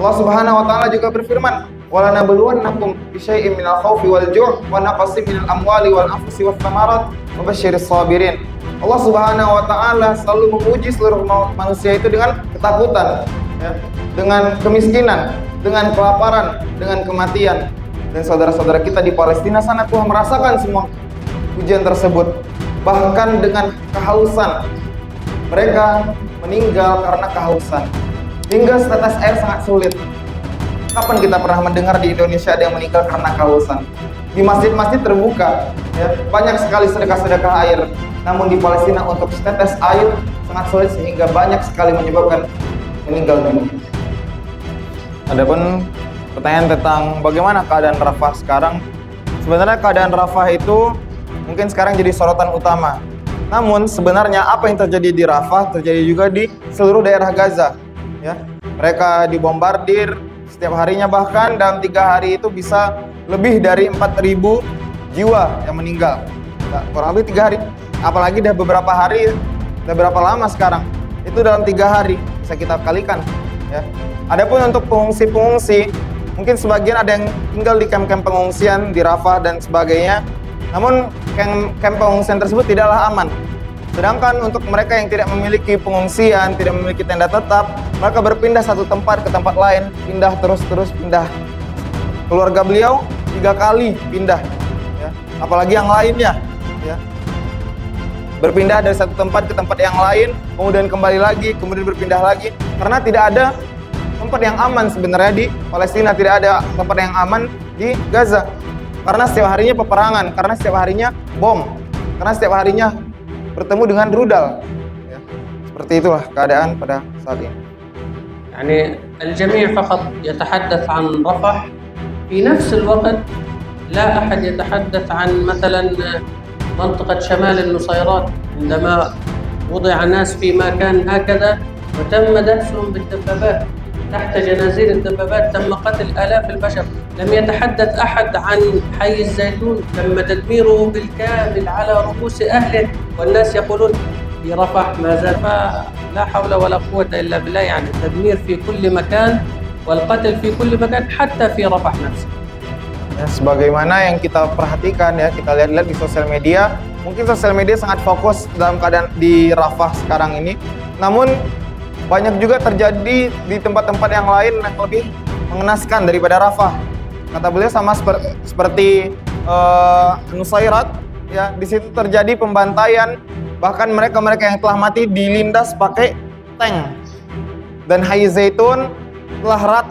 Allah Subhanahu wa taala juga berfirman, "Wala nabluwannakum bisyai'in minal khaufi wal ju' wa naqsin minal amwali wal anfusi wath thamarat wa basyiris sabirin." Allah Subhanahu wa taala selalu menguji seluruh manusia itu dengan ketakutan, ya, dengan kemiskinan, dengan kelaparan, dengan kematian. Dan saudara-saudara kita di Palestina sana telah merasakan semua ujian tersebut. Bahkan dengan kehausan, mereka meninggal karena kehausan. Hingga setetes air sangat sulit. Kapan kita pernah mendengar di Indonesia ada yang meninggal karena kehausan? Di masjid-masjid terbuka, ya, banyak sekali sedekah-sedekah air. Namun di Palestina untuk setetes air sangat sulit sehingga banyak sekali menyebabkan meninggal dunia. Adapun pertanyaan tentang bagaimana keadaan Rafah sekarang, sebenarnya keadaan Rafah itu mungkin sekarang jadi sorotan utama. Namun sebenarnya apa yang terjadi di Rafah terjadi juga di seluruh daerah Gaza. Ya, mereka dibombardir setiap harinya, bahkan dalam 3 hari itu bisa lebih dari 4.000 jiwa yang meninggal. Nah, kurang lebih 3 hari. Apalagi udah beberapa hari, udah berapa lama sekarang? Itu dalam 3 hari bisa kita kalikan. Ya. Adapun untuk pengungsi-pengungsi, mungkin sebagian ada yang tinggal di kamp-kamp pengungsian di Rafah dan sebagainya. Namun kamp pengungsian tersebut tidaklah aman. Sedangkan untuk mereka yang tidak memiliki pengungsian, tidak memiliki tenda tetap, mereka berpindah satu tempat ke tempat lain, pindah terus pindah. Keluarga beliau 3 kali pindah, ya. Apalagi yang lainnya, ya. Berpindah dari satu tempat ke tempat yang lain, kemudian kembali lagi, kemudian berpindah lagi, karena tidak ada tempat yang aman sebenarnya di Palestina, tidak ada tempat yang aman di Gaza. Karena setiap harinya peperangan, karena setiap harinya bom, karena setiap harinya bertemu dengan rudal, ya. Seperti itulah keadaan pada saat ini. يعني الجميع فقط يتحدث عن رفح، في نفس الوقت لا أحد يتحدث عن مثلا منطقة شمال النصيرات عندما وضع الناس في مكان هكذا وتم دهسهم بالدبابات تحت جنازير الدبابات، تم قتل آلاف البشر. لم يتحدث أحد عن حي الزيتون، تم تدميره بالكامل على رؤوس أهله والناس يقولون في رفح ما زال. فلا حول ولا قوة إلا بالله، يعني التدمير في كل مكان والقتل في كل مكان حتى في رفح نفسه. Ya, sebagaimana yang kita perhatikan, ya, kita lihat-lihat di sosial media, mungkin sosial media sangat fokus dalam keadaan di Rafah sekarang ini. Namun banyak juga terjadi di tempat-tempat yang lain yang lebih mengenaskan daripada Rafah. Kata beliau sama seperti Nusairat, ya, di situ terjadi pembantaian, bahkan mereka yang telah mati dilindas pakai tank. Dan Hai Zaitun telah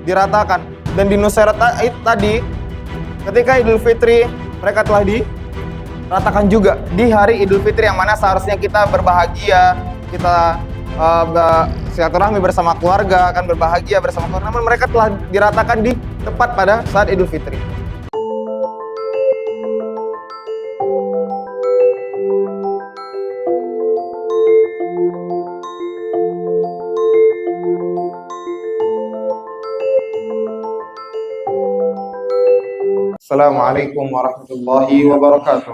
diratakan. Dan di Nusairat tadi, ketika Idul Fitri, mereka telah diratakan juga di hari Idul Fitri, yang mana seharusnya kita berbahagia, kita silaturahmi bersama keluarga, akan berbahagia bersama keluarga. Namun mereka telah diratakan di tepat pada saat Idul Fitri. Assalamualaikum warahmatullahi wabarakatuh.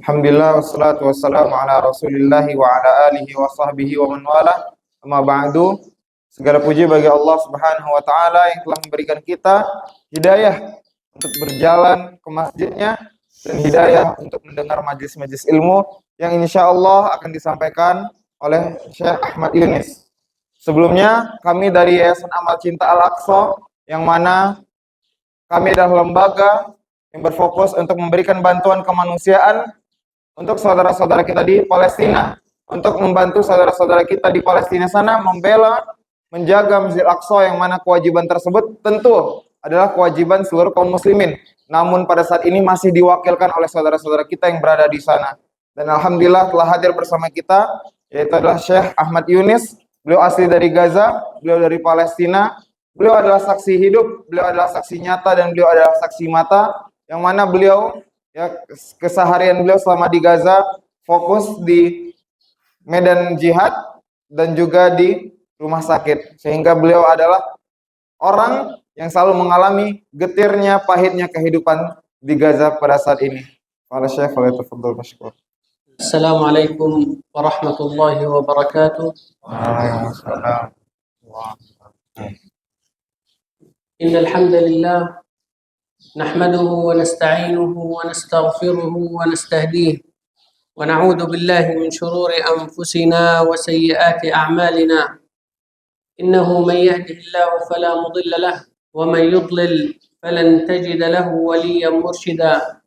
Alhamdulillah wassalatu wassalamu ala rasulillahi wa ala alihi wa sahbihi wa man wala. Amma ba'du. Segala puji bagi Allah Subhanahu wa taala yang telah memberikan kita hidayah untuk berjalan ke masjidnya dan hidayah untuk mendengar majlis-majlis ilmu yang insyaallah akan disampaikan oleh Syekh Ahmad Yunis. Sebelumnya kami dari Yayasan Amal Cinta Al-Aqsa, yang mana kami adalah lembaga yang berfokus untuk memberikan bantuan kemanusiaan untuk saudara-saudara kita di Palestina, untuk membantu saudara-saudara kita di Palestina sana membela, menjaga Masjid Al-Aqsa, yang mana kewajiban tersebut tentu adalah kewajiban seluruh kaum muslimin. Namun pada saat ini masih diwakilkan oleh saudara-saudara kita yang berada di sana. Dan alhamdulillah telah hadir bersama kita, yaitu adalah Syekh Ahmad Yunis. Beliau asli dari Gaza, beliau dari Palestina. Beliau adalah saksi hidup, beliau adalah saksi nyata, dan beliau adalah saksi mata, yang mana beliau, ya, keseharian beliau selama di Gaza fokus di medan jihad dan juga di rumah sakit, sehingga beliau adalah orang yang selalu mengalami getirnya, pahitnya kehidupan di Gaza pada saat ini. Para Syekh, tafadhol mashkur. السلام عليكم ورحمة الله وبركاته. Waalaikumsalam. إن الحمد لله نحمده ونستعينه ونستغفره ونستهديه ونعوذ بالله من شرور أنفسنا وسيئات أعمالنا. إنه من يهده الله فلا مضل له ومن يضلل فلن تجد له وليا مرشدا.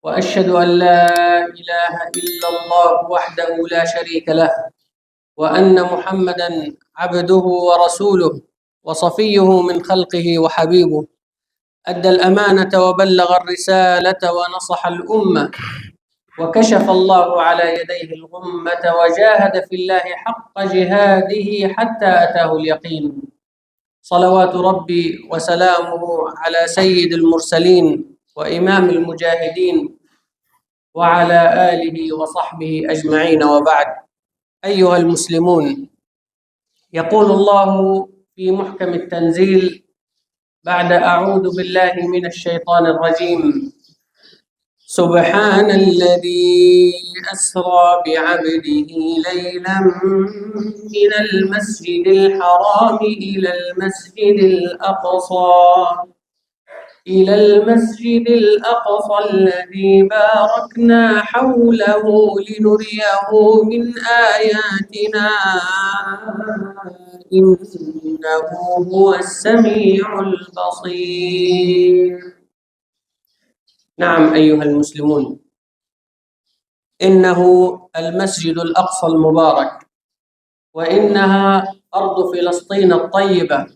وأشهد أن لا إله إلا الله وحده لا شريك له وأن محمدا عبده ورسوله وصفيه من خلقه وحبيبه. أدى الأمانة وبلغ الرسالة ونصح الأمة وكشف الله على يديه الغمة وجاهد في الله حق جهاده حتى أتاه اليقين. صلوات ربي وسلامه على سيد المرسلين وإمام المجاهدين وعلى آله وصحبه أجمعين، وبعد. أيها المسلمون، يقول الله في محكم التنزيل بعد أعوذ بالله من الشيطان الرجيم: سبحان الذي أسرى بعبده ليلا من المسجد الحرام إلى المسجد الأقصى الذي باركنا حوله لنريه من آياتنا إنه هو السميع البصير. نعم أيها المسلمون، إنه المسجد الأقصى المبارك، وإنها أرض فلسطين الطيبة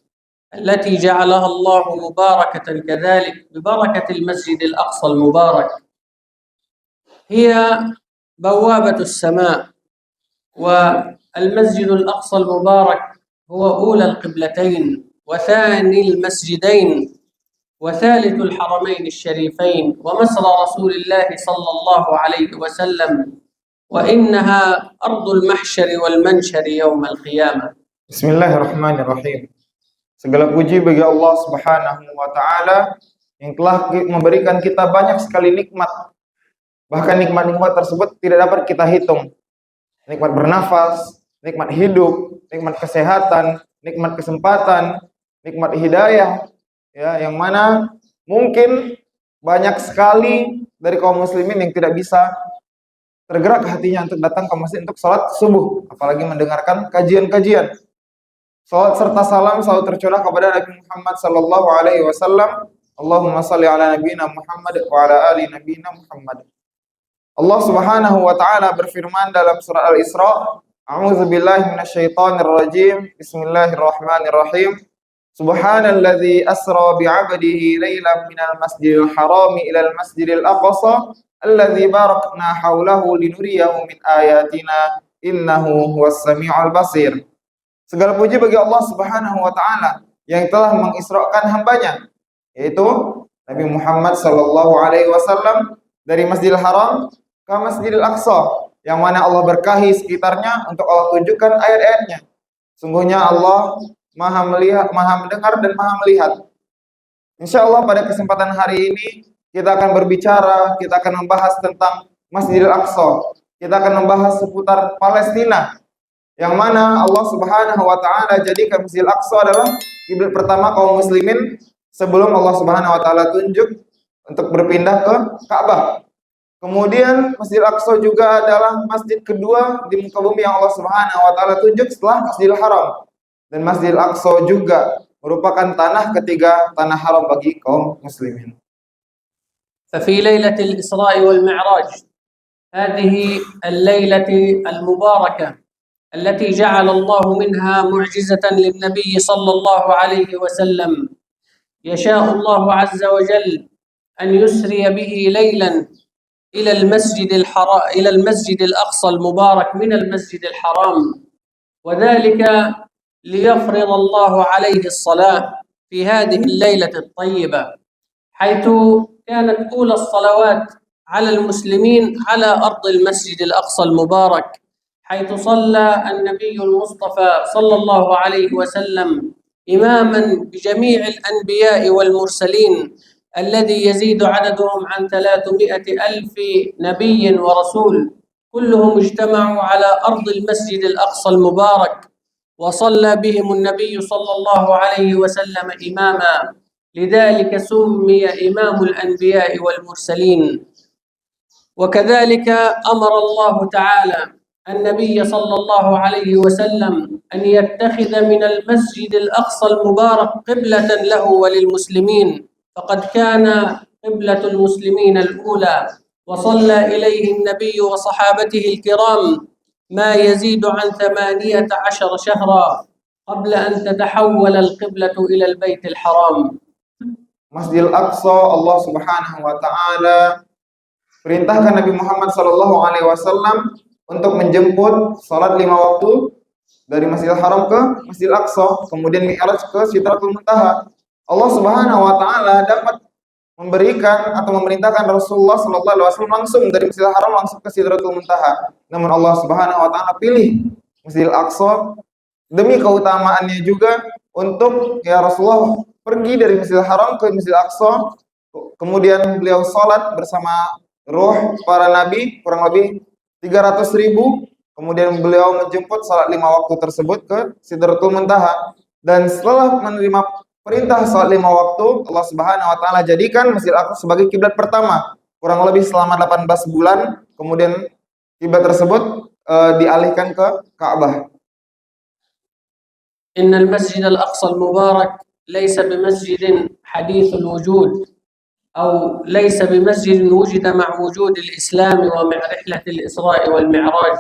التي جعلها الله مباركة كذلك ببركة المسجد الأقصى المبارك. هي بوابة السماء، والمسجد الأقصى المبارك هو أولى القبلتين وثاني المسجدين وثالث الحرمين الشريفين ومسرى رسول الله صلى الله عليه وسلم، وإنها أرض المحشر والمنشر يوم القيامة. Bismillahirrahmanirrahim. Segala puji bagi Allah Subhanahu wa taala yang telah memberikan kita banyak sekali nikmat. Bahkan nikmat-nikmat tersebut tidak dapat kita hitung. Nikmat bernafas, nikmat hidup, nikmat kesehatan, nikmat kesempatan, nikmat hidayah, ya, yang mana mungkin banyak sekali dari kaum muslimin yang tidak bisa tergerak hatinya untuk datang ke masjid untuk salat subuh, apalagi mendengarkan kajian-kajian. Salat serta salam selalu tercurah kepada Nabi Muhammad sallallahu alaihi wasallam. Allahumma shalli ala nabiyina Muhammad wa ala ali nabiyina Muhammad. Allah Subhanahu wa taala berfirman dalam surah Al-Isra, A'udzu billahi minasyaitonir rajim. Bismillahirrahmanirrahim. Subhanalladzi asra bi'abdihi lailan minal masjidil harami ilal masjidil aqsa alladzi barakna haulahu linuriyahu min ayatina innahu huwas samiul basir. Segala puji bagi Allah Subhanahu wa taala yang telah mengisrakan hambanya, yaitu Nabi Muhammad sallallahu alaihi wasallam dari Masjidil Haram ke Masjidil Aqsa, yang mana Allah berkahi sekitarnya untuk Allah tunjukkan ayat-ayatnya. Sungguhnya Allah Maha melihat, Maha mendengar dan Maha melihat. Insyaallah pada kesempatan hari ini kita akan berbicara, kita akan membahas tentang Masjidil Aqsa. Kita akan membahas seputar Palestina, yang mana Allah Subhanahu wa taala jadikan Masjidil Aqsa adalah kiblat pertama kaum muslimin sebelum Allah Subhanahu wa taala tunjuk untuk berpindah ke Ka'bah. Kemudian Masjidil Aqsa juga adalah masjid kedua di muka bumi yang Allah Subhanahu wa taala tunjuk setelah Masjidil Haram. Dan Masjidil Aqsa juga merupakan tanah ketiga, tanah haram bagi kaum muslimin. ففي ليلة الإسراء والمعراج، هذه الليلة المباركة التي جعل الله منها معجزة للنبي صلى الله عليه وسلم، يشاء الله عز وجل أن يسري به ليلا إلى المسجد الأقصى المبارك من المسجد الحرام، وذلك ليفرض الله عليه الصلاة في هذه الليلة الطيبة، حيث كانت أولى الصلوات على المسلمين على أرض المسجد الأقصى المبارك، حيث صلى النبي المصطفى صلى الله عليه وسلم إماما بجميع الأنبياء والمرسلين الذي يزيد عددهم عن 300,000 نبي ورسول، كلهم اجتمعوا على أرض المسجد الأقصى المبارك، وصلى بهم النبي صلى الله عليه وسلم إماما، لذلك سمي إمام الأنبياء والمرسلين. وكذلك أمر الله تعالى النبي صلى الله عليه وسلم أن يتخذ من المسجد الأقصى المبارك قبلة له وللمسلمين، فقد كان قبلة المسلمين الأولى، وصلى إليه النبي وصحابته الكرام ما يزيد عن 18 شهرا قبل أن تتحول القبلة إلى البيت الحرام. Masjidil Aqsa, Allah Subhanahu wa taala perintahkan Nabi Muhammad sallallahu alaihi wasallam untuk menjemput salat 5 waktu dari Masjidil Haram ke Masjidil Aqsa, kemudian mi'raj ke Sidratul Muntaha. Allah Subhanahu wa taala dapat memberikan atau memerintahkan Rasulullah sallallahu alaihi wasallam langsung dari Masjidil Haram langsung ke Sidratul Muntaha. Namun Allah Subhanahu wa taala pilih Masjidil Aqsa demi keutamaannya juga untuk ya Rasulullah pergi dari Masjidil Haram ke Masjidil Aqsa, kemudian beliau sholat bersama ruh para nabi kurang lebih 300.000, kemudian beliau menjemput salat 5 waktu tersebut ke Sidratul Muntaha. Dan setelah menerima perintah salat 5 waktu, Allah Subhanahu wa taala jadikan Masjidil Aqsa sebagai kiblat pertama kurang lebih selama 18 bulan, kemudian kiblat tersebut dialihkan ke Ka'bah. إن المسجد الأقصى المبارك ليس بمسجد حديث الوجود، أو ليس بمسجد وجد مع وجود الإسلام ومع رحلة الإسراء والمعراج،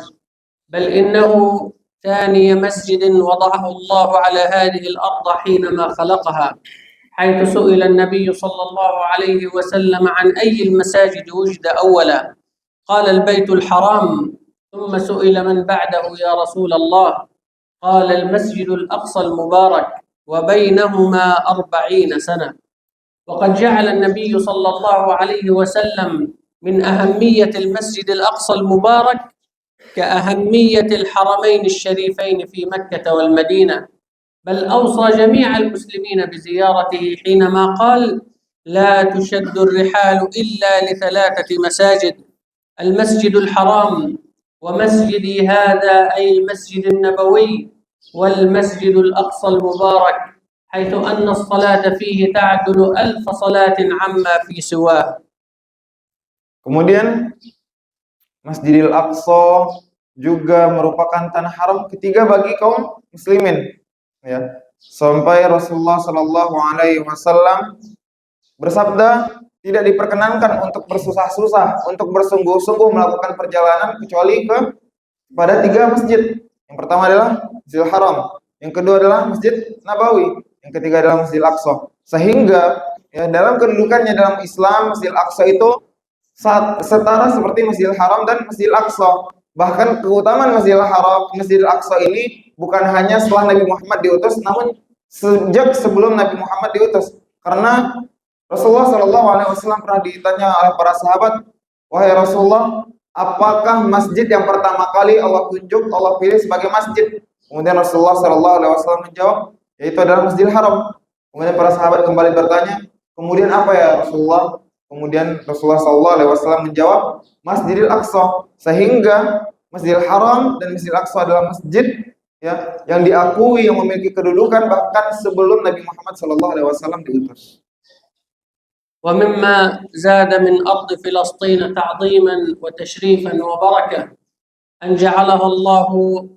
بل إنه ثاني مسجد وضعه الله على هذه الأرض حينما خلقها، حيث سئل النبي صلى الله عليه وسلم عن أي المساجد وجد أولا، قال البيت الحرام، ثم سئل من بعده يا رسول الله، قال المسجد الأقصى المبارك، وبينهما 40 سنة. وقد جعل النبي صلى الله عليه وسلم من أهمية المسجد الأقصى المبارك كأهمية الحرمين الشريفين في مكة والمدينة، بل أوصى جميع المسلمين بزيارته حينما قال: لا تشد الرحال إلا ل3 مساجد، المسجد الحرام، ومسجدي هذا أي المسجد النبوي، والمسجد الأقصى المبارك، حيث أن الصلاة فيه تعدل 1000 صلاة عما في سواه. Kemudian Masjidil Aqsa juga merupakan tanah haram ketiga bagi kaum muslimin, ya. Sampai Rasulullah Shallallahu alaihi wasallam bersabda, tidak diperkenankan untuk bersusah-susah, untuk bersungguh-sungguh melakukan perjalanan kecuali pada 3 masjid. Yang pertama adalah Masjidil Haram, yang kedua adalah Masjid Nabawi, yang ketiga adalah Masjidil Aqsa. Sehingga ya dalam kedudukannya dalam Islam, Masjidil Aqsa itu setara seperti Masjidil Haram dan Masjidil Aqsa. Bahkan keutamaan Masjidil Haram, Masjidil Aqsa ini bukan hanya setelah Nabi Muhammad diutus, namun sejak sebelum Nabi Muhammad diutus. Karena Rasulullah Shallallahu alaihi wasallam pernah ditanya oleh para sahabat, "Wahai Rasulullah, apakah masjid yang pertama kali Allah tunjuk, Allah pilih sebagai masjid?" Kemudian Rasulullah Shallallahu alaihi wasallam menjawab, yaitu adalah Masjidil Haram. Kemudian para sahabat kembali bertanya, "Kemudian apa ya Rasulullah?" Kemudian Rasulullah Shallallahu alaihi wasallam menjawab, Masjidil Aqsa. Sehingga Masjidil Haram dan Masjidil Aqsa adalah masjid ya yang diakui, yang memiliki kedudukan bahkan sebelum Nabi Muhammad Shallallahu alaihi wasallam diutus. ومما زاد من أرض فلسطين تعظيما وتشريفا وبركة أن جعلها الله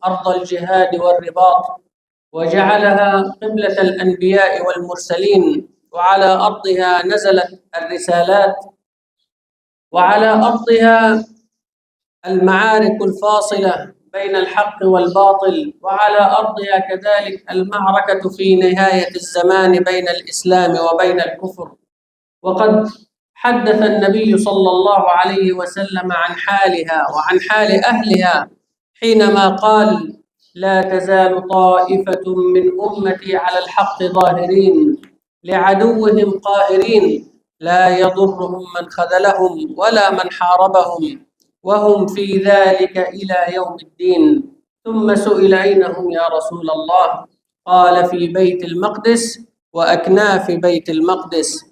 أرض الجهاد والرباط، وجعلها قبلة الأنبياء والمرسلين، وعلى أرضها نزلت الرسالات، وعلى أرضها المعارك الفاصلة بين الحق والباطل، وعلى أرضها كذلك المعركة في نهاية الزمان بين الإسلام وبين الكفر. وقد حدث النبي صلى الله عليه وسلم عن حالها وعن حال أهلها حينما قال: لا تزال طائفة من أمتي على الحق ظاهرين لعدوهم قاهرين لا يضرهم من خذلهم ولا من حاربهم وهم في ذلك إلى يوم الدين. ثم سئل: أين هم يا رسول الله؟ قال: في بيت المقدس وأكناف بيت المقدس.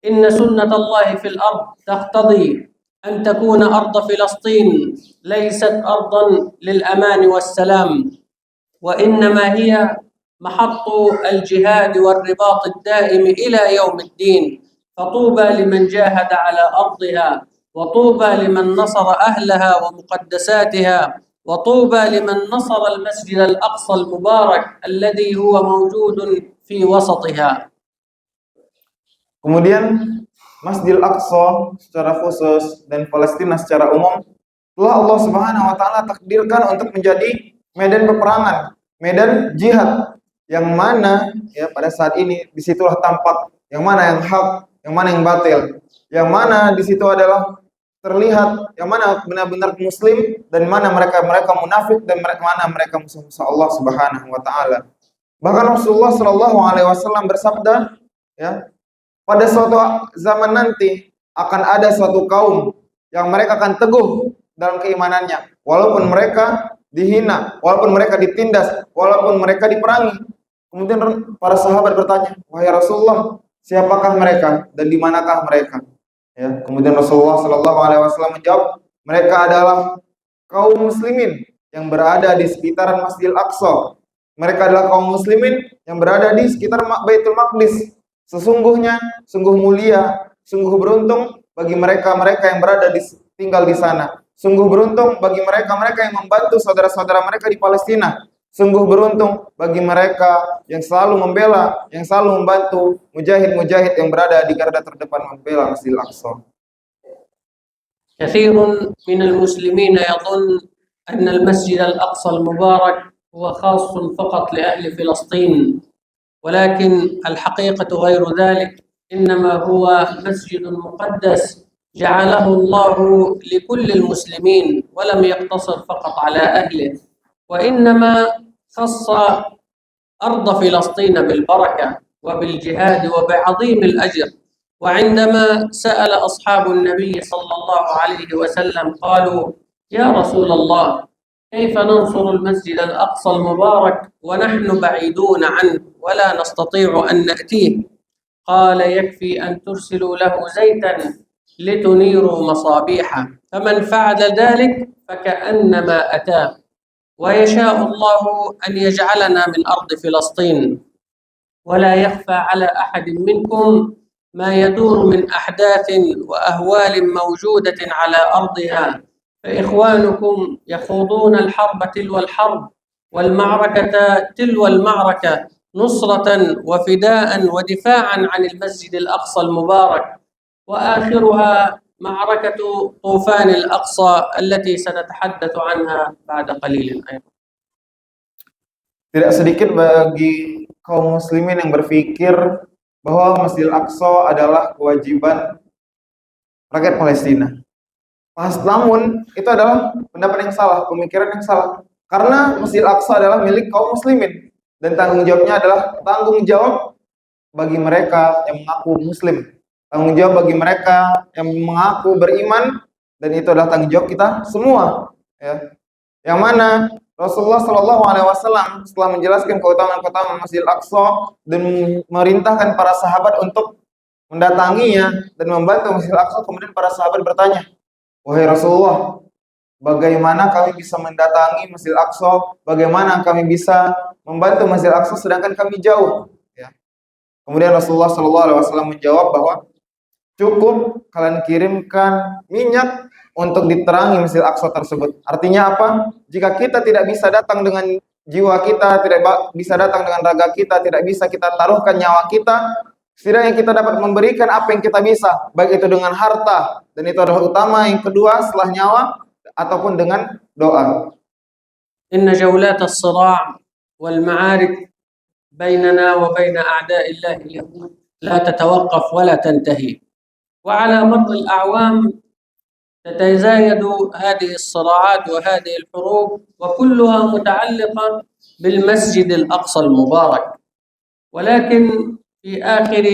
إن سنة الله في الأرض تقتضي أن تكون أرض فلسطين ليست أرضا للأمان والسلام، وإنما هي محط الجهاد والرباط الدائم إلى يوم الدين. فطوبى لمن جاهد على أرضها، وطوبى لمن نصر أهلها ومقدساتها، وطوبى لمن نصر المسجد الأقصى المبارك الذي هو موجود في وسطها. Kemudian Masjidil Aqsa secara khusus dan Palestina secara umum telah Allah Subhanahu wa taala takdirkan untuk menjadi medan peperangan, medan jihad, yang mana ya pada saat ini disitulah tampak yang mana yang hak, yang mana yang batil, yang mana di situ adalah terlihat yang mana benar-benar muslim dan mana mereka munafik dan mana mereka musuh-musuh Allah Subhanahu wa taala. Bahkan Rasulullah Shallallahu alaihi wasallam bersabda, ya, pada suatu zaman nanti akan ada suatu kaum yang mereka akan teguh dalam keimanannya, walaupun mereka dihina, walaupun mereka ditindas, walaupun mereka diperangi. Kemudian para sahabat bertanya, wahai Rasulullah, siapakah mereka dan di manakah mereka? Ya, kemudian Rasulullah Shallallahu Alaihi Wasallam menjawab, mereka adalah kaum muslimin yang berada di sekitaran Masjidil Aqsa. Mereka adalah kaum muslimin yang berada di sekitar Baitul Maqdis. Sesungguhnya, sungguh mulia, sungguh beruntung bagi mereka-mereka yang tinggal di sana. Sungguh beruntung bagi mereka-mereka yang membantu saudara-saudara mereka di Palestina. Sungguh beruntung bagi mereka yang selalu membela, yang selalu membantu mujahid-mujahid yang berada di garda terdepan membela Masjidil Aqsa. كثير من المسلمين يظن أن المسجد الأقصى المبارك هو خاص فقط لأهل فلسطين، ولكن الحقيقة غير ذلك. إنما هو مسجد مقدس جعله الله لكل المسلمين، ولم يقتصر فقط على أهله، وإنما خص أرض فلسطين بالبركة وبالجهاد وبعظيم الأجر. وعندما سأل أصحاب النبي صلى الله عليه وسلم قالوا: يا رسول الله، كيف ننصر المسجد الأقصى المبارك ونحن بعيدون عنه ولا نستطيع أن نأتيه؟ قال: يكفي أن ترسلوا له زيتا لتنيروا مصابيحه، فمن فعل ذلك فكأنما أتاه. ويشاء الله أن يجعلنا من أرض فلسطين، ولا يخفى على أحد منكم ما يدور من أحداث وأهوال موجودة على أرضها، فإخوانكم يخوضون الحرب تلو الحرب والمعركة تلو المعركة نصرة وفداء ودفاعا عن المسجد الأقصى المبارك، وآخرها معركة طوفان الأقصى التي سنتحدث عنها بعد قليل أيضا. Tidak sedikit bagi kaum muslimin yang berpikir bahwa Masjidil Aqsa adalah kewajiban rakyat Palestina. Namun itu adalah pendapat yang salah, pemikiran yang salah. Karena Masjidil Aqsa adalah milik kaum muslimin dan tanggung jawabnya adalah tanggung jawab bagi mereka yang mengaku muslim, tanggung jawab bagi mereka yang mengaku beriman, dan itu adalah tanggung jawab kita semua. Ya. Yang mana Rasulullah Shallallahu Alaihi Wasallam setelah menjelaskan keutamaan-keutamaan Masjidil Aqsa dan memerintahkan para sahabat untuk mendatanginya dan membantu Masjidil Aqsa, kemudian para sahabat bertanya, wahai Rasulullah, bagaimana kami bisa mendatangi Masjidil Aqsa? Bagaimana kami bisa membantu Masjidil Aqsa sedangkan kami jauh? Ya. Kemudian Rasulullah Shallallahu Alaihi Wasallam menjawab bahwa cukup kalian kirimkan minyak untuk diterangi Masjidil Aqsa tersebut. Artinya apa? Jika kita tidak bisa datang dengan jiwa kita, tidak bisa datang dengan raga kita, tidak bisa kita taruhkan nyawa kita, setidaknya kita dapat memberikan apa yang kita bisa, baik itu dengan harta, dan itu adalah utama, yang kedua setelah nyawa, ataupun dengan doa. Inna jawlat as-sira' wal ma'arik bainana wa bain a'da'i Allah al-yahud la tatawaqqaf wa la tantahi. Wa 'ala marr al-a'wam تتزايد هذه الصراعات وهذه الحروب، وكلها متعلقة بالمسجد الأقصى المبارك. ولكن في آخر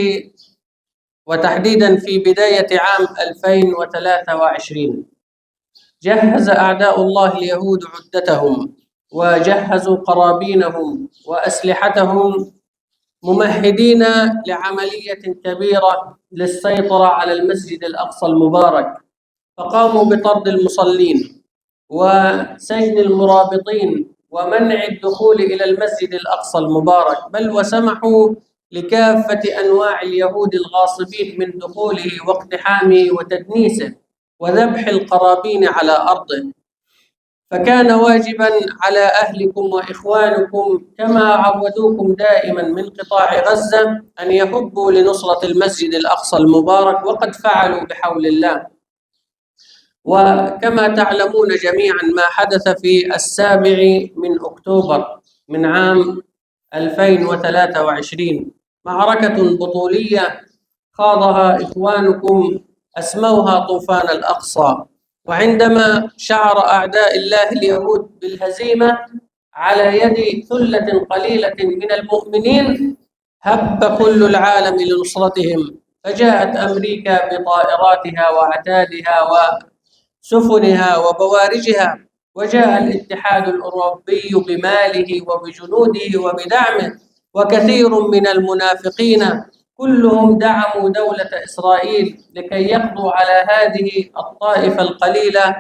وتحديدا في بداية عام 2023 جهز أعداء الله اليهود عدتهم وجهزوا قرابينهم وأسلحتهم ممهدين لعملية كبيرة للسيطرة على المسجد الأقصى المبارك. فقاموا بطرد المصلين وسجن المرابطين ومنع الدخول إلى المسجد الأقصى المبارك، بل وسمحوا لكافة أنواع اليهود الغاصبين من دخوله واقتحامه وتدنيسه وذبح القرابين على أرضه. فكان واجبا على أهلكم وإخوانكم كما عودوكم دائما من قطاع غزة أن يهبوا لنصرة المسجد الأقصى المبارك، وقد فعلوا بحول الله. وكما تعلمون جميعا ما حدث في 7 من عام 2023، معركة بطولية خاضها إخوانكم أسموها طوفان الأقصى. وعندما شعر أعداء الله اليهود بالهزيمة على يد ثلة قليلة من المؤمنين هب كل العالم لنصرتهم، فجاءت أمريكا بطائراتها وعتادها وسفنها وبوارجها، وجاء الاتحاد الأوروبي بماله وبجنوده وبدعمه، وكثير من المنافقين كلهم دعموا دولة إسرائيل لكي يقضوا على هذه الطائفة القليلة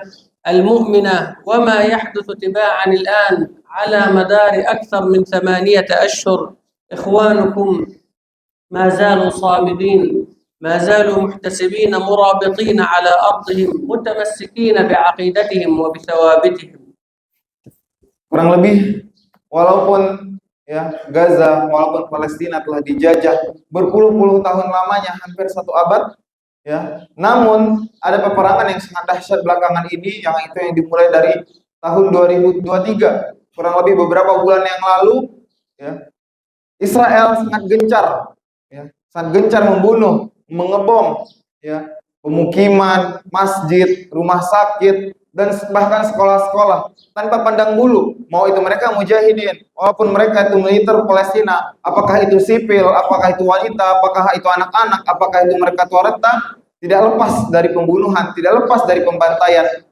المؤمنة. وما يحدث تباعا الآن على مدار أكثر من 8 أشهر، إخوانكم ما زالوا صامدين، ما زالوا محتسبين مرابطين على أرضهم متمسكين بعقيدتهم وبثوابتهم. Kurang lebih, walaupun ya Gaza, walaupun Palestina telah dijajah berpuluh-puluh tahun lamanya, hampir 1 abad, ya, namun ada peperangan yang sangat dahsyat belakangan ini, yang dimulai dari tahun 2023, kurang lebih beberapa bulan yang lalu, ya, Israel sangat gencar membunuh, mengebom, ya, pemukiman, masjid, rumah sakit, dan bahkan sekolah-sekolah tanpa pandang bulu, mau itu mereka mujahidin, walaupun mereka itu militer Palestina, apakah itu sipil, apakah itu wanita, apakah itu anak-anak, apakah itu mereka tua renta, tidak lepas dari pembunuhan, tidak lepas dari pembantaian.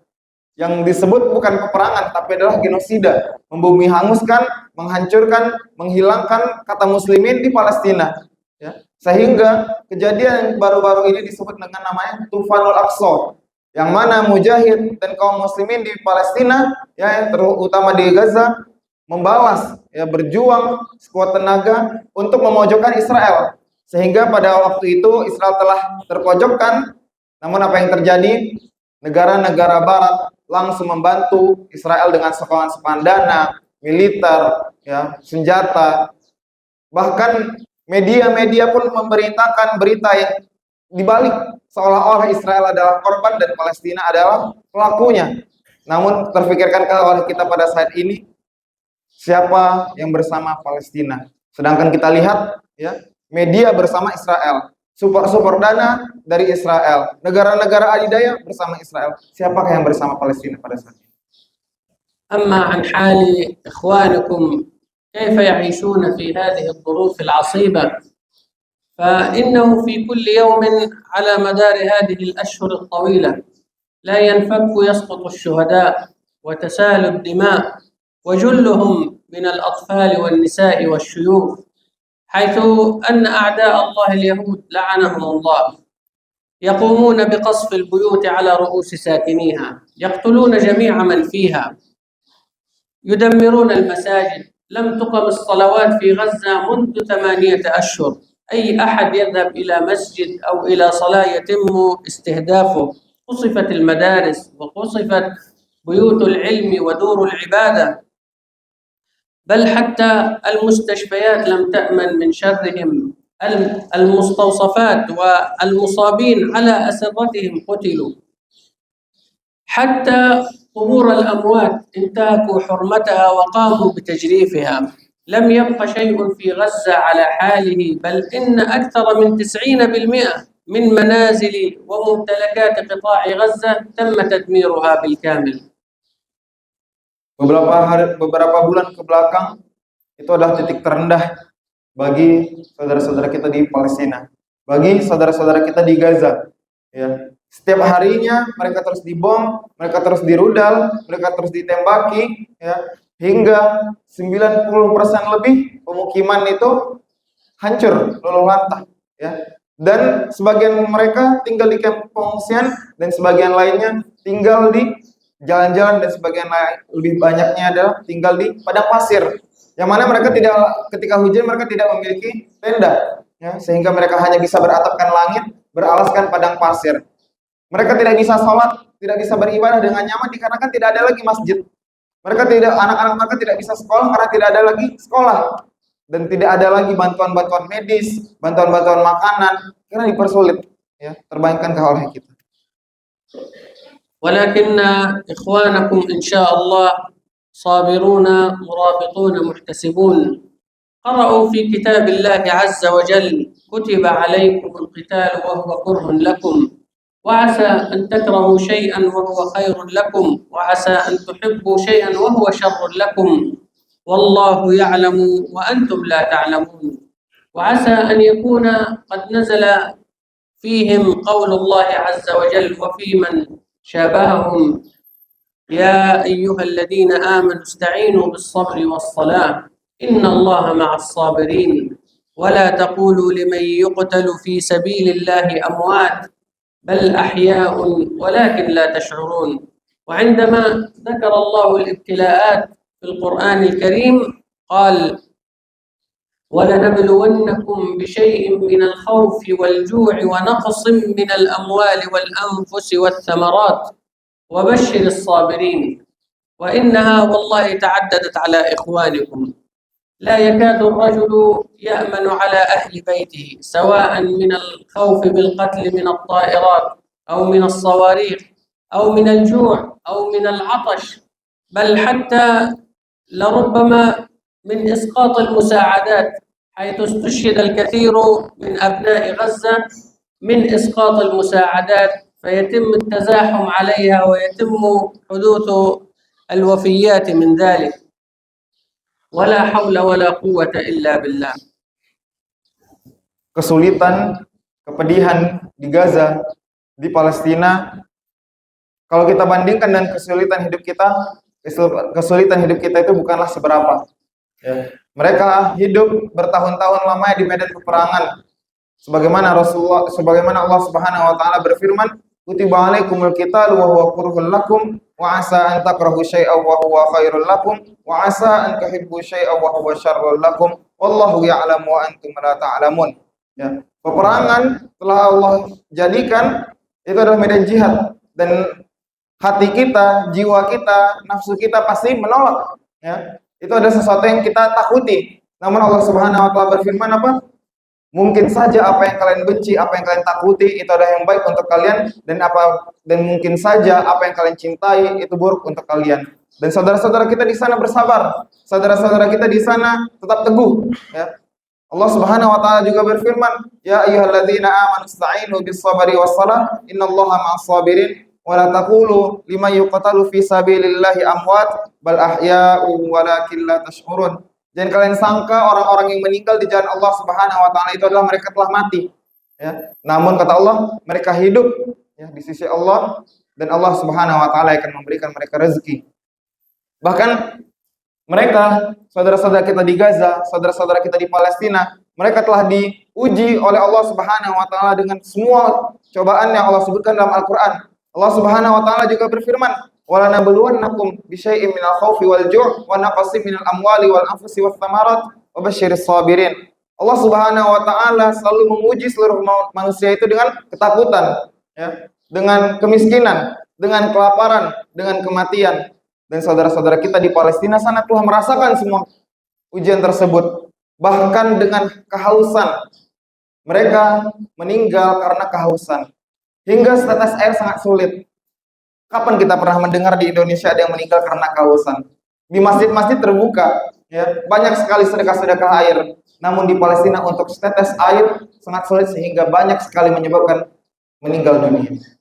Yang disebut bukan peperangan, tapi adalah genosida, membumi hanguskan, menghancurkan, menghilangkan kata muslimin di Palestina, ya. Sehingga kejadian baru-baru ini disebut dengan namanya Tufanul Aqsa, yang mana mujahid dan kaum muslimin di Palestina, ya, yang terutama di Gaza, membalas, ya, berjuang sekuat tenaga untuk memojokkan Israel, sehingga pada waktu itu Israel telah terpojokkan. Namun apa yang terjadi? Negara-negara barat langsung membantu Israel dengan sokongan dana, militer, ya, senjata. Bahkan media-media pun memberitakan berita yang dibalik seolah-olah Israel adalah korban dan Palestina adalah pelakunya. Namun terfikirkankah oleh kita pada saat ini siapa yang bersama Palestina? Sedangkan kita lihat, ya, media bersama Israel, support dana dari Israel, negara-negara adidaya bersama Israel. Siapakah yang bersama Palestina pada saat ini? أما عن حال إخوانكم كيف يعيشون في هذه الظروف العصيبة، فإنه في كل يوم على مدار هذه الأشهر الطويلة لا ينفك يسقط الشهداء وتسال الدماء، وجلهم من الأطفال والنساء والشيوخ، حيث أن أعداء الله اليهود لعنهم الله يقومون بقصف البيوت على رؤوس ساكنيها، يقتلون جميع من فيها، يدمرون المساجد. لم تقم الصلوات في غزة منذ 8 أشهر. أي أحد يذهب إلى مسجد أو إلى صلاة يتم استهدافه. قصفت المدارس وقصفت بيوت العلم ودور العبادة، بل حتى المستشفيات لم تأمن من شرهم. المستوصفات والمصابين على أسرتهم قتلوا، حتى قبور الأموات انتهكوا حرمتها وقاموا بتجريفها. لم يبق شيء في غزة على حاله، بل إن أكثر من 90% من منازل وممتلكات قطاع غزة تم تدميرها بالكامل. Beberapa bulan ke belakang itu adalah titik terendah bagi saudara-saudara kita di Palestina, bagi saudara-saudara kita di Gaza, ya. Setiap harinya mereka terus dibom, mereka terus dirudal, mereka terus ditembaki, ya, hingga 90% lebih pemukiman itu hancur, luluh lantah, ya. Dan sebagian mereka tinggal di kamp pengungsian dan sebagian lainnya tinggal di jalan-jalan dan sebagian lain lebih banyaknya adalah tinggal di padang pasir. Yang mana mereka tidak ketika hujan mereka tidak memiliki tenda, ya, sehingga mereka hanya bisa beratapkan langit, beralaskan padang pasir. Mereka tidak bisa sholat, tidak bisa beribadah dengan nyaman dikarenakan tidak ada lagi masjid. Anak-anak mereka tidak bisa sekolah karena tidak ada lagi sekolah dan tidak ada lagi bantuan-bantuan medis, bantuan-bantuan makanan karena dipersulit, ya, terbayangkan oleh kita. ولكن إخوانكم إن شاء الله صابرون مرابطون محتسبون قرأوا في كتاب الله عز وجل كتب عليكم القتال وهو كره لكم وعسى أن تكرهوا شيئا وهو خير لكم وعسى أن تحبوا شيئا وهو شر لكم والله يعلم وأنتم لا تعلمون وعسى أن يكون قد نزل فيهم قول الله عز وجل وفي من شابههم يا أيها الذين آمنوا استعينوا بالصبر والصلاة إن الله مع الصابرين ولا تقولوا لمن يقتل في سبيل الله أموات بل أحياء ولكن لا تشعرون. وعندما ذكر الله الابتلاءات في القرآن الكريم قال ولنبلونكم بشيء من الخوف والجوع ونقص من الأموال والأنفس والثمرات وبشر الصابرين وإنها والله تعددت على إخوانكم لا يكاد الرجل يأمن على أهل بيته سواء من الخوف بالقتل من الطائرات أو من الصواريخ أو من الجوع أو من العطش بل حتى لربما من إسقاط المساعدات حيث استشهد الكثير من أبناء غزة من إسقاط المساعدات فيتم التزاحم عليها ويتم حدوث الوفيات من ذلك ولا حول ولا قوة إلا بالله. Kesulitan, kepedihan di Gaza, di Palestina, kalau kita bandingkan dengan kesulitan hidup kita itu bukanlah seberapa. Ya. Mereka hidup bertahun-tahun lamanya di medan peperangan. Sebagaimana Allah Subhanahu wa taala berfirman, "Kutiba 'alaikumul qitalu wa huwa kurhun lakum wa 'asa an takrahu syai'an wa huwa khairul lakum wa 'asa an tuhibbu syai'an wa huwa syarrul lakum wallahu ya'lamu wa antum la ta'lamun." Ya. Peperangan telah Allah jadikan itu adalah medan jihad dan hati kita, jiwa kita, nafsu kita pasti menolak, ya. Itu ada sesuatu yang kita takuti. Namun Allah Subhanahu wa taala berfirman apa? Mungkin saja apa yang kalian benci, apa yang kalian takuti itu adalah yang baik untuk kalian dan mungkin saja apa yang kalian cintai itu buruk untuk kalian. Dan saudara-saudara kita di sana bersabar. Saudara-saudara kita di sana tetap teguh, ya. Allah Subhanahu wa taala juga berfirman, "Ya ayyuhalladzina amanu ista'inu bis-sabri was-salah, innallaha ma'as-sabirin." Wala taqulu liman yuqtalu fi sabilillahi amwat bal ahya'u walakin la tash'urun. Jangan kalian sangka orang-orang yang meninggal di jalan Allah Subhanahu wa taala itu adalah mereka telah mati, ya. Namun kata Allah, mereka hidup, ya, di sisi Allah dan Allah Subhanahu wa taala akan memberikan mereka rezeki. Bahkan mereka, saudara-saudara kita di Gaza, saudara-saudara kita di Palestina, mereka telah diuji oleh Allah Subhanahu wa taala dengan semua cobaan yang Allah sebutkan dalam Al-Qur'an. Allah Subhanahu wa taala juga berfirman, "Wala nabluwannakum bisyai'in minal khaufi wal ju' wa naqsin minal amwali wal anfusi wath thamarat wa basyiris sabirin." Allah Subhanahu wa taala selalu menguji seluruh manusia itu dengan ketakutan, ya, dengan kemiskinan, dengan kelaparan, dengan kematian. Dan saudara-saudara kita di Palestina sana telah merasakan semua ujian tersebut, bahkan dengan kehausan. Mereka meninggal karena kehausan. Hingga setetes air sangat sulit. Kapan kita pernah mendengar di Indonesia ada yang meninggal karena kehausan? Di masjid-masjid terbuka, ya, banyak sekali sedekah-sedekah air. Namun di Palestina untuk setetes air sangat sulit sehingga banyak sekali menyebabkan meninggal dunia.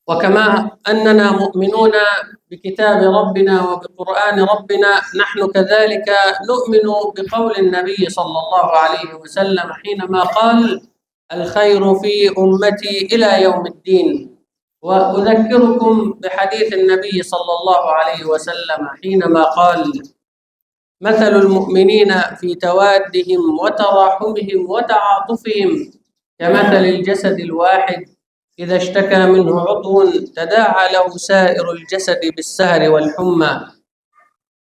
وكما أننا مؤمنون بكتاب ربنا وبقرآن ربنا نحن كذلك نؤمن بقول النبي صلى الله عليه وسلم حينما قال الخير في أمتي إلى يوم الدين. وأذكركم بحديث النبي صلى الله عليه وسلم حينما قال مثل المؤمنين في توادهم وتراحمهم وتعاطفهم كمثل الجسد الواحد إذا اشتكى منه عضو تداعى له سائر الجسد بالسهر والحمى.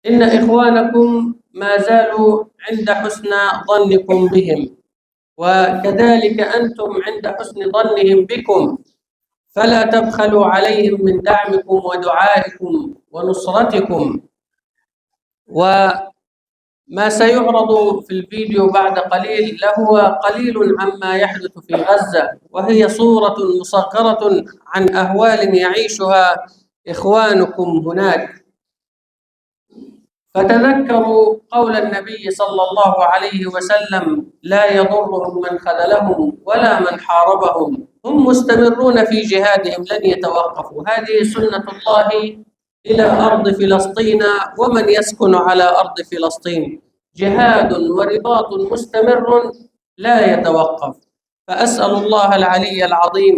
إن إخوانكم ما زالوا عند حسن ظنكم بهم، وكذلك أنتم عند حسن ظنهم بكم، فلا تبخلوا عليهم من دعمكم ودعائكم ونصرتكم. وما سيعرض في الفيديو بعد قليل لهو قليل عما يحدث في غزة، وهي صورة مصغرة عن أهوال يعيشها إخوانكم هناك. فتذكروا قول النبي صلى الله عليه وسلم: لا يضرهم من خذلهم ولا من حاربهم، هم مستمرون في جهادهم لن يتوقفوا. هذه سنة الله إلى أرض فلسطين ومن يسكن على أرض فلسطين، جهاد ورباط مستمر لا يتوقف. فأسأل الله العلي العظيم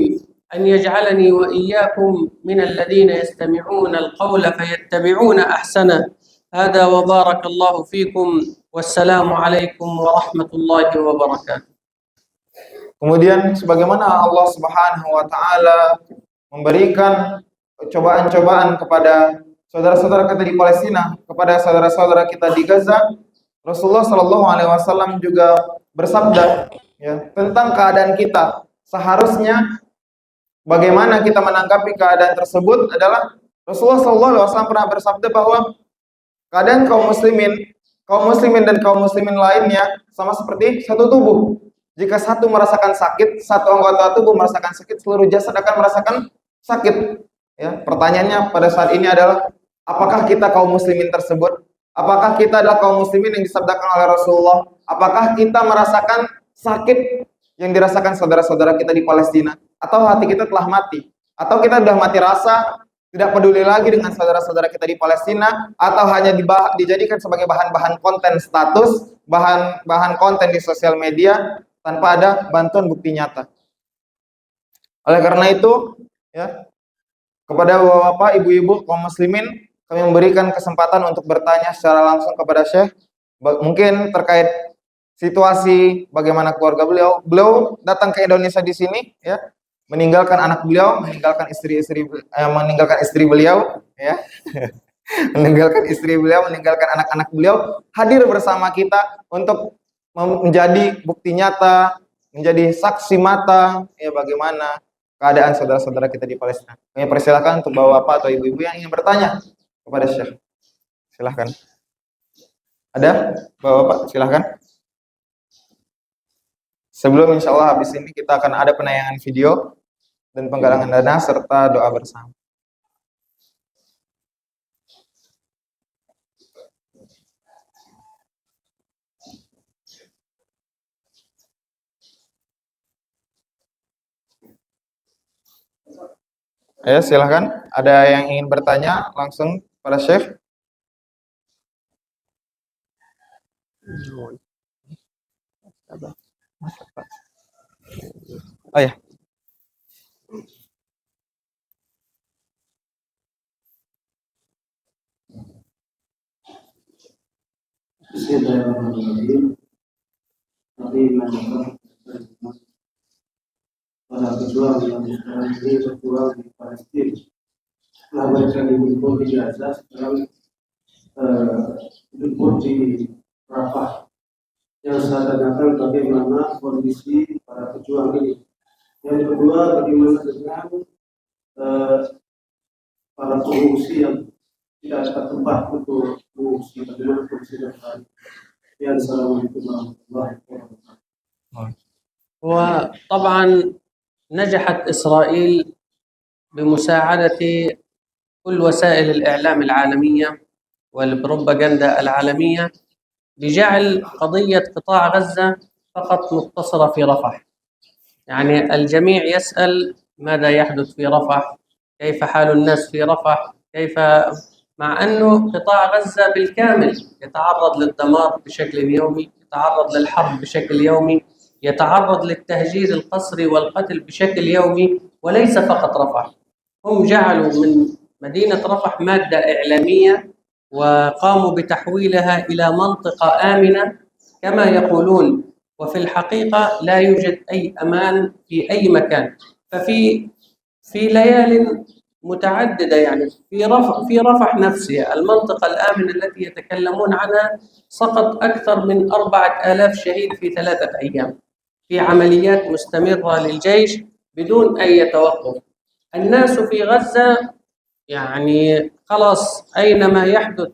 أن يجعلني وإياكم من الذين يستمعون القول فيتبعون أحسنه. هذا وبارك الله فيكم، والسلام عليكم ورحمة الله وبركاته. Kemudian sebagaimana Allah Subhanahu wa taala memberikan cobaan-cobaan kepada saudara-saudara kita di Palestina, kepada saudara-saudara kita di Gaza, Rasulullah Shallallahu alaihi wasallam juga bersabda ya tentang keadaan kita. Seharusnya bagaimana kita menanggapi keadaan tersebut adalah Rasulullah Shallallahu alaihi wasallam pernah bersabda bahwa keadaan kaum muslimin dan kaum muslimin lainnya sama seperti satu tubuh. Jika satu merasakan sakit, satu anggota tubuh merasakan sakit, seluruh jasad akan merasakan sakit. Ya, pertanyaannya pada saat ini adalah apakah kita kaum muslimin tersebut? Apakah kita adalah kaum muslimin yang disabdakan oleh Rasulullah? Apakah kita merasakan sakit yang dirasakan saudara-saudara kita di Palestina? Atau hati kita telah mati? Atau kita sudah mati rasa, tidak peduli lagi dengan saudara-saudara kita di Palestina, atau hanya dijadikan sebagai bahan-bahan konten status, bahan konten di sosial media tanpa ada bantuan bukti nyata. Oleh karena itu, ya, kepada bapak-bapak, ibu-ibu, kaum muslimin, kami memberikan kesempatan untuk bertanya secara langsung kepada Syekh, mungkin terkait situasi bagaimana keluarga beliau. Beliau datang ke Indonesia di sini, ya, meninggalkan anak beliau, meninggalkan istri beliau, ya, meninggalkan istri beliau, meninggalkan anak-anak beliau, hadir bersama kita untuk menjadi bukti nyata, menjadi saksi mata, ya, bagaimana keadaan saudara-saudara kita di Palestina. Kami persilakan untuk bapak-bapak atau ibu-ibu yang ingin bertanya kepada Syekh. Silahkan. Ada bapak-bapak? Silahkan. Sebelum insya Allah habis ini kita akan ada penayangan video dan penggalangan dana serta doa bersama. Ya, silahkan. Ada yang ingin bertanya langsung pada Syekh? Oh ya. Bismillahirrahmanirrahim. Para pejuang yang sekarang ini berjuang di Palestina, telah mereka dijemput di Gaza, sekarang dijemput di Rafah. Yang saya tanyakan bagaimana kondisi para pejuang ini. Yang kedua, bagaimana dengan para pengungsi yang tidak ada tempat untuk mengungsi, bagaimana kondisi mereka. Ya, assalamualaikum warahmatullahi wabarakatuh. وطبعا نجحت إسرائيل بمساعدة كل وسائل الإعلام العالمية والبروباغندا العالمية بجعل قضية قطاع غزة فقط مقتصرة في رفح. يعني الجميع يسأل ماذا يحدث في رفح، كيف حال الناس في رفح، كيف، مع أنه قطاع غزة بالكامل يتعرض للدمار بشكل يومي، يتعرض للحرب بشكل يومي، يتعرض للتهجير القسري والقتل بشكل يومي، وليس فقط رفح. هم جعلوا من مدينة رفح مادة إعلامية وقاموا بتحويلها إلى منطقة آمنة كما يقولون. وفي الحقيقة لا يوجد أي أمان في أي مكان. في ليال متعددة، يعني في رفح نفسها المنطقة الآمنة التي يتكلمون عنها، سقط أكثر من 4000 شهيد في 3 أيام في عمليات مستمرة للجيش بدون أي توقف. الناس في غزة يعني خلاص، أينما يحدث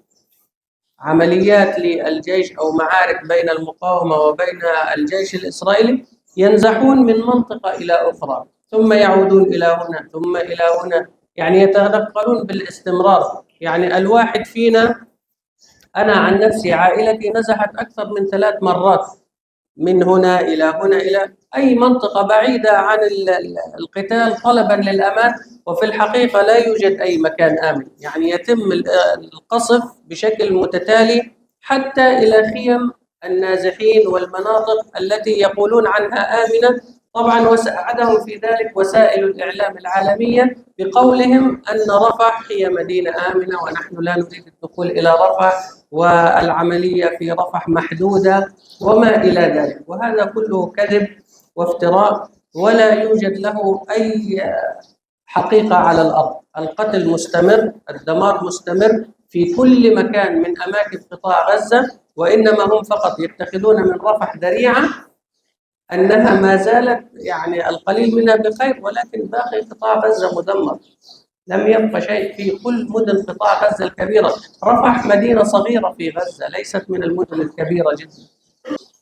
عمليات للجيش أو معارك بين المقاومة وبين الجيش الإسرائيلي، ينزحون من منطقة إلى أخرى، ثم يعودون إلى هنا ثم إلى هنا، يعني يتنقلون بالاستمرار. يعني الواحد فينا، أنا عن نفسي عائلتي نزحت أكثر من 3 مرات، من هنا إلى هنا إلى أي منطقة بعيدة عن القتال طلبا للأمان. وفي الحقيقة لا يوجد أي مكان آمن، يعني يتم القصف بشكل متتالي حتى إلى خيم النازحين والمناطق التي يقولون عنها آمنة. طبعا وساعدهم في ذلك وسائل الإعلام العالمية بقولهم أن رفح هي مدينة آمنة ونحن لا نريد الدخول إلى رفح، والعملية في رفح محدودة وما إلى ذلك. وهذا كله كذب وافتراء ولا يوجد له أي حقيقة على الأرض. القتل مستمر، الدمار مستمر في كل مكان من أماكن قطاع غزة، وإنما هم فقط يتخذون من رفح ذريعة أنها ما زالت يعني القليل منها بخير، ولكن باقي قطاع غزة مدمر، لم يبق شيء في كل مدن قطاع غزة الكبيرة. رفح مدينة صغيرة في غزة، ليست من المدن الكبيرة جدا.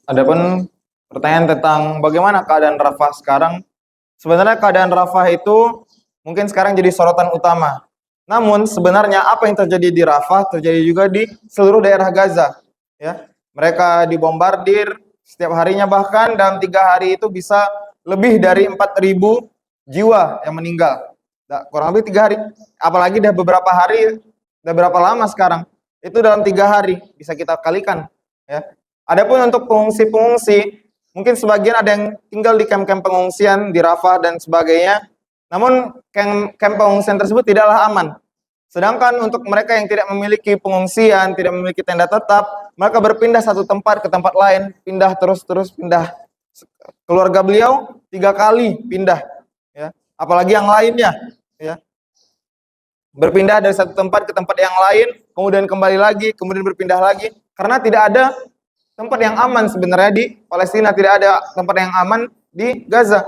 Adapun pertanyaan tentang bagaimana keadaan Rafah sekarang, sebenarnya keadaan Rafah itu mungkin sekarang jadi sorotan utama. Namun sebenarnya apa yang terjadi di Rafah terjadi juga di seluruh daerah Gaza. Ya, mereka dibombardir setiap harinya, bahkan dalam 3 hari itu bisa lebih dari 4.000 jiwa yang meninggal. Kurang lebih 3 hari. Apalagi udah beberapa hari, udah berapa lama sekarang? Itu dalam 3 hari bisa kita kalikan. Ya. Adapun untuk pengungsi-pengungsi, mungkin sebagian ada yang tinggal di kamp-kamp pengungsian di Rafah dan sebagainya. Namun kamp pengungsian tersebut tidaklah aman. Sedangkan untuk mereka yang tidak memiliki pengungsian, tidak memiliki tenda tetap, mereka berpindah satu tempat ke tempat lain, pindah terus pindah. Keluarga beliau 3 kali pindah, ya. Apalagi yang lainnya, ya. Berpindah dari satu tempat ke tempat yang lain, kemudian kembali lagi, kemudian berpindah lagi, karena tidak ada tempat yang aman sebenarnya di Palestina, tidak ada tempat yang aman di Gaza.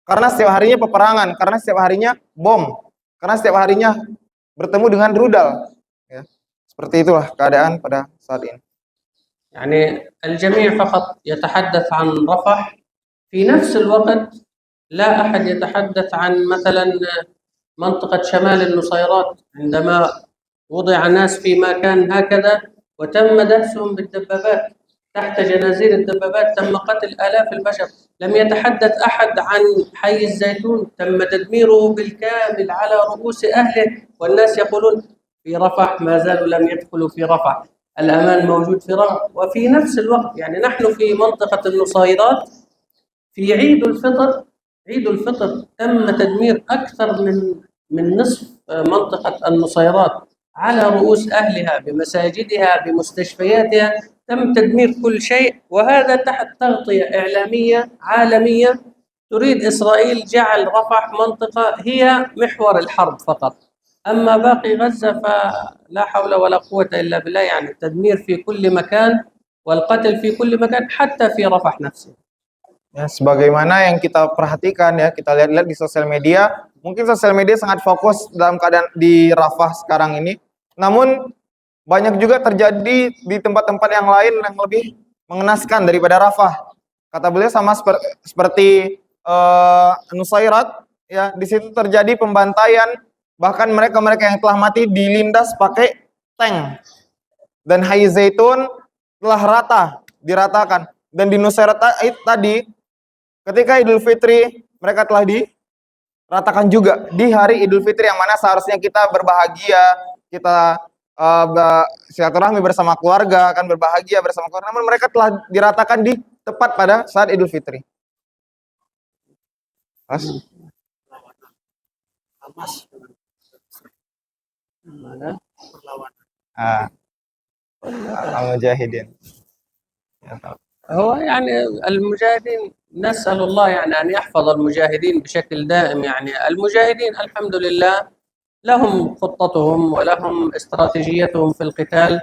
Karena setiap harinya peperangan, karena setiap harinya bom, karena setiap harinya bertemu dengan rudal. Ya. Seperti itulah keadaan pada saat ini. يعني الجميع فقط يتحدث عن رفح، في نفس الوقت لا أحد يتحدث عن مثلا منطقة شمال النصيرات، عندما وضع ناس في مكان هكذا وتم دهسهم بالدبابات تحت جنازير الدبابات، تم قتل آلاف البشر. لم يتحدث أحد عن حي الزيتون، تم تدميره بالكامل على رؤوس أهله، والناس يقولون في رفح ما زالوا لم يدخلوا في رفح، الأمان موجود في رفح. وفي نفس الوقت يعني نحن في منطقة النصيرات في عيد الفطر تم تدمير أكثر من نصف منطقة النصيرات على رؤوس أهلها، بمساجدها بمستشفياتها، تم تدمير كل شيء، وهذا تحت تغطية إعلامية عالمية تريد إسرائيل جعل رفح منطقة هي محور الحرب فقط. أما باقي غزة فلا حول ولا قوة إلا بالله، يعني التدمير في كل مكان والقتل في كل مكان حتى في رفح نفسه. Ya, sebagaimana yang kita perhatikan, ya, kita lihat-lihat di sosial media, mungkin sosial media sangat fokus dalam keadaan di Rafah sekarang ini. Namun banyak juga terjadi di tempat-tempat yang lain yang lebih mengenaskan daripada Rafah. Kata beliau sama seperti Nusairat, ya, di situ terjadi pembantaian, bahkan mereka-mereka yang telah mati dilindas pakai tank. Dan Hai Zaitun telah diratakan. Dan di Nusairat tadi, ketika Idul Fitri, mereka telah diratakan juga di hari Idul Fitri, yang mana seharusnya kita berbahagia, kita silaturahmi bersama keluarga, akan berbahagia bersama keluarga, namun mereka telah diratakan di tepat pada saat Idul Fitri. Hamas Mana? perlawanan. Al-Mujahidin. Ya, هو يعني المجاهدين نسأل الله يعني أن يحفظ المجاهدين بشكل دائم. يعني المجاهدين الحمد لله لهم خطتهم ولهم استراتيجيتهم في القتال،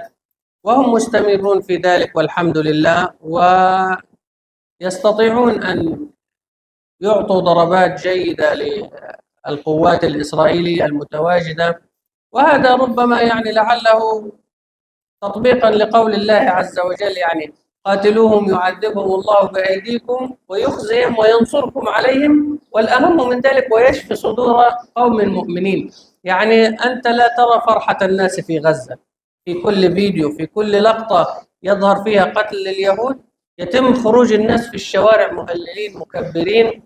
وهم مستمرون في ذلك والحمد لله، ويستطيعون أن يعطوا ضربات جيدة للقوات الإسرائيلية المتواجدة. وهذا ربما يعني لعله تطبيقا لقول الله عز وجل، يعني قاتلوهم يعذبهم الله بأيديكم ويخزيهم وينصركم عليهم، والأهم من ذلك ويشفي صدور قوم مؤمنين. يعني أنت لا ترى فرحة الناس في غزة، في كل فيديو في كل لقطة يظهر فيها قتل لليهود يتم خروج الناس في الشوارع مهللين مكبرين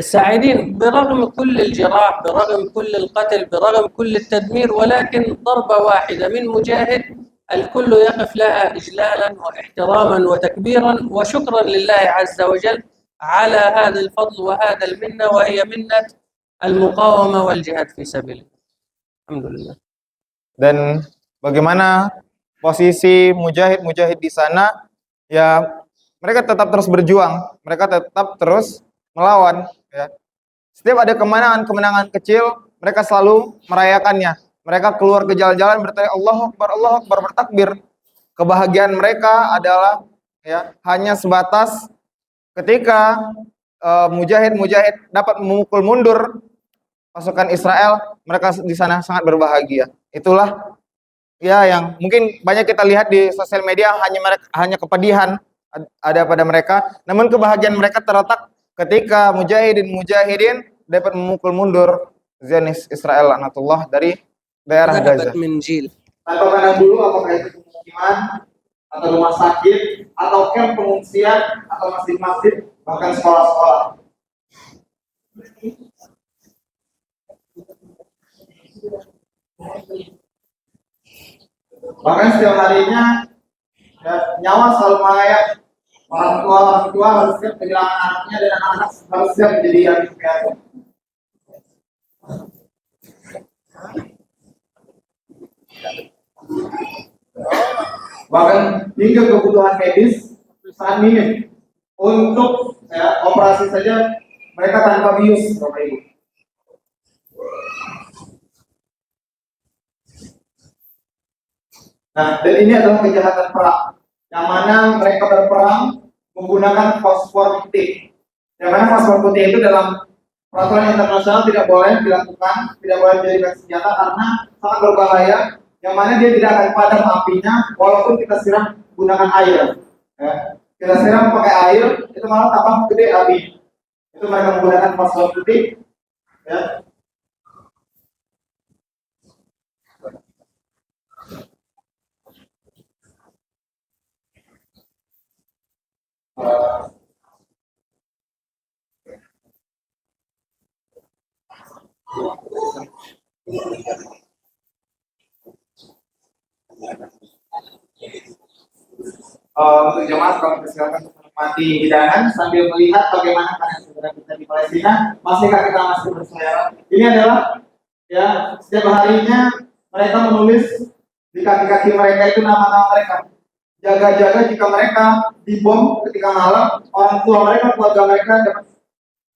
سعيدين، برغم كل الجراح، برغم كل القتل، برغم كل التدمير، ولكن ضربة واحدة من مجاهد الكل يقف لها إجلالا واحتراما وتكبيرا وشكرا لله عز وجل على هذا الفضل وهذا المنة، وهي منة المقاومة والجهاد في سبيل الله. الحمد لله. Dan bagaimana posisi mujahid-mujahid di sana, ya mereka tetap terus berjuang, mereka tetap terus melawan, ya. Setiap ada kemenangan kecil, mereka selalu merayakannya. Mereka keluar ke jalan-jalan berteriak Allahu Akbar, bertakbir. Kebahagiaan mereka adalah ya hanya sebatas ketika mujahid-mujahid dapat memukul mundur pasukan Israel, mereka di sana sangat berbahagia. Itulah ya yang mungkin banyak kita lihat di sosial media, hanya kepedihan ada pada mereka, namun kebahagiaan mereka terletak ketika mujahidin dapat memukul mundur Zionis Israel laknatullah dari daerah Gaza. Tanpa pandang bulu apakah itu pemukiman atau rumah sakit atau kamp pengungsian atau masjid-masjid bahkan sekolah-sekolah. Bahkan setiap harinya ya, nyawa selalu melayang. Orang tua harus siap kehilangan anaknya dan anak-anak harus siap menjadi yatim piatu. Bahkan hingga kebutuhan medis sangat minim. Untuk ya, operasi saja mereka tanpa bius, Bapak Ibu. Nah, dan ini adalah kejahatan perang, yang mana mereka berperang menggunakan fosfor putih. Yang mana fosfor putih itu dalam peraturan internasional tidak boleh dilakukan, tidak boleh dijadikan senjata karena sangat berbahaya. Yang mana dia tidak akan padam apinya walaupun kita siram menggunakan air. Ya. Kita siram pakai air, itu malah tambah gede api. Itu mereka menggunakan fosfor putih. Ya. Untuk jemaat kami persilakan untuk menikmati hidangan sambil melihat bagaimana keadaan saudara kita di Palestina. Masihkah kita masih bersuara? Ini adalah ya setiap harinya mereka menulis di kaki-kaki mereka itu nama-nama mereka. Jaga-jaga jika mereka dibom ketika malam, orang tua mereka, keluarga mereka dapat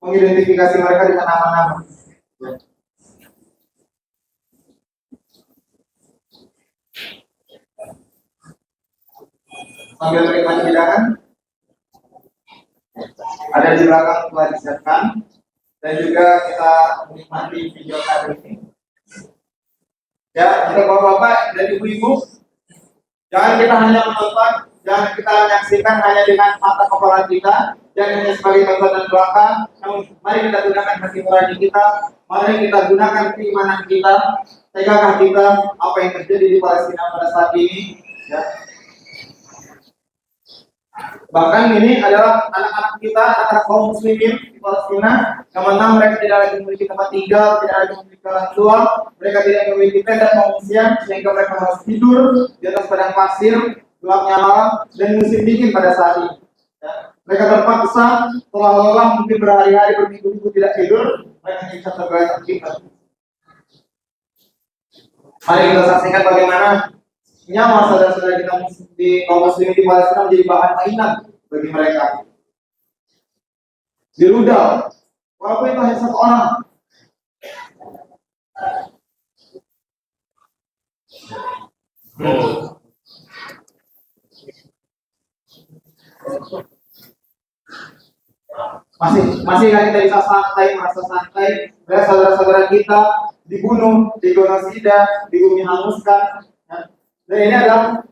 mengidentifikasi mereka dengan nama-nama. Sambil menikmati hidangan, ada di belakang telah disiapkan, dan juga kita menikmati video kali ini. Ya, untuk bapak-bapak dan ibu-ibu, jangan kita hanya menonton, jangan kita menyaksikan hanya dengan mata kepala kita, jangan hanya sebagai tonton dan belakang, namun mari kita gunakan hati nurani kita, mari kita gunakan keimanan kita, tegakah kita apa yang terjadi di Palestina pada saat ini, ya. Bahkan ini adalah anak-anak kita, anak-anak kaum muslimin di Palestina, yang mana mereka tidak lagi memiliki tempat tinggal, tidak lagi memiliki orang tua, mereka tidak memiliki tenda pengungsian, sehingga mereka harus tidur di atas padang pasir, gelapnya malam, dan musim dingin pada saat ini. Ya. Mereka terpaksa telah lelah mungkin berhari-hari, berminggu-minggu tidak tidur, mereka bisa tergeletak kita. Mari kita saksikan bagaimana nyawa saudara-saudara kita di kaum muslimin di Palestina menjadi bahan mainan bagi mereka. Di rudal, walaupun itu hanya satu orang. Masih kan kita bisa santai, merasa santai. Melihat saudara-saudara kita dibunuh, digenosida, dibumi hanguskan. Ya. Dan ini adalah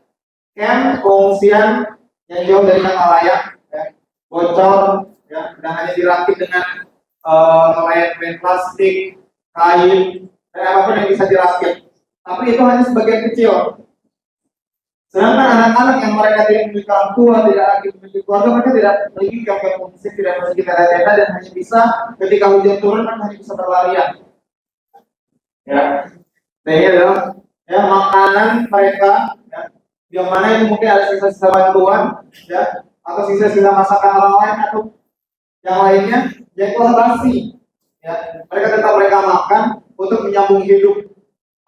camp pengungsian yang jauh dari kata layak, ya. Bocor, ya, dan hanya dirakit dengan kain plastik, kain, dan apapun yang bisa dirakit. Tapi itu hanya sebagian kecil. Sedangkan anak-anak yang mereka tidak memiliki orang tua, tidak lagi memiliki keluarga, mereka tidak memiliki kamp pengungsi, tidak memiliki tenda-tenda, dan hanya bisa ketika hujan turun, mereka hanya bisa berlarian. Ya, nah ini adalah ya makanan mereka, ya, yang mana itu mungkin ada sisa-sisa bantuan, ya, atau sisa-sisa masakan orang lain atau yang lainnya, yang telah basi. Ya, mereka makan untuk menyambung hidup.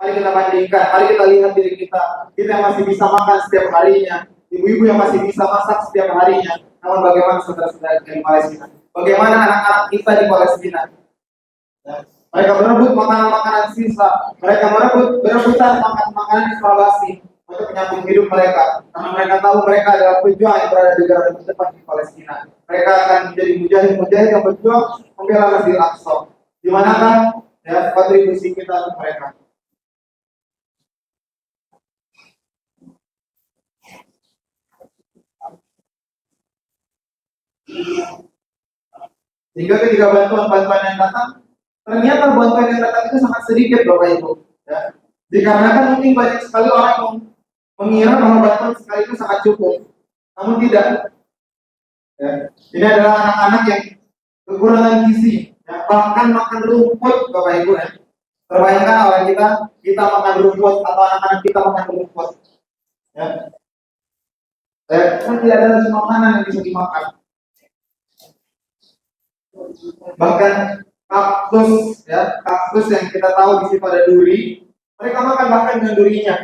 Mari kita bandingkan, mari kita lihat diri kita yang masih bisa makan setiap harinya, ibu-ibu yang masih bisa masak setiap harinya. Namun bagaimana saudara-saudara di Palestina? Bagaimana anak-anak kita di Palestina? Ya. Mereka berebut makanan-makanan sisa, mereka berebutan makanan yang telah basi untuk menyambung hidup mereka. Karena mereka tahu mereka adalah pejuang yang berada di garda terdepan di Palestina. Mereka akan menjadi mujahid-mujahid yang berjuang membela Masjidil Aqsa. Di manakah ya kontribusi kita untuk mereka? Sehingga ketika bantuan-bantuan yang datang, ternyata bantuan yang datang itu sangat sedikit, Bapak Ibu. Ya. Dikarenakan mungkin banyak sekali orang yang mengira bahwa bantuan sekali itu sangat cukup, namun tidak. Ya. Ini adalah anak-anak yang kekurangan gizi, ya. Bahkan makan rumput, Bapak Ibu. Ya. Terbayangkan oleh kita makan rumput atau anak-anak kita makan rumput. Ya. Kan tidak ada semua makanan yang bisa dimakan. Bahkan kaktus, ya, kaktus yang kita tahu di situ ada duri, mereka makan bahkan dengan durinya.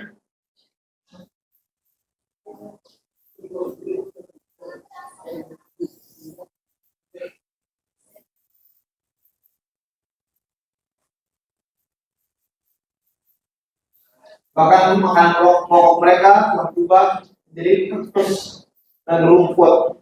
Bahkan makan pokok mereka berubah menjadi kaktus dan rumput.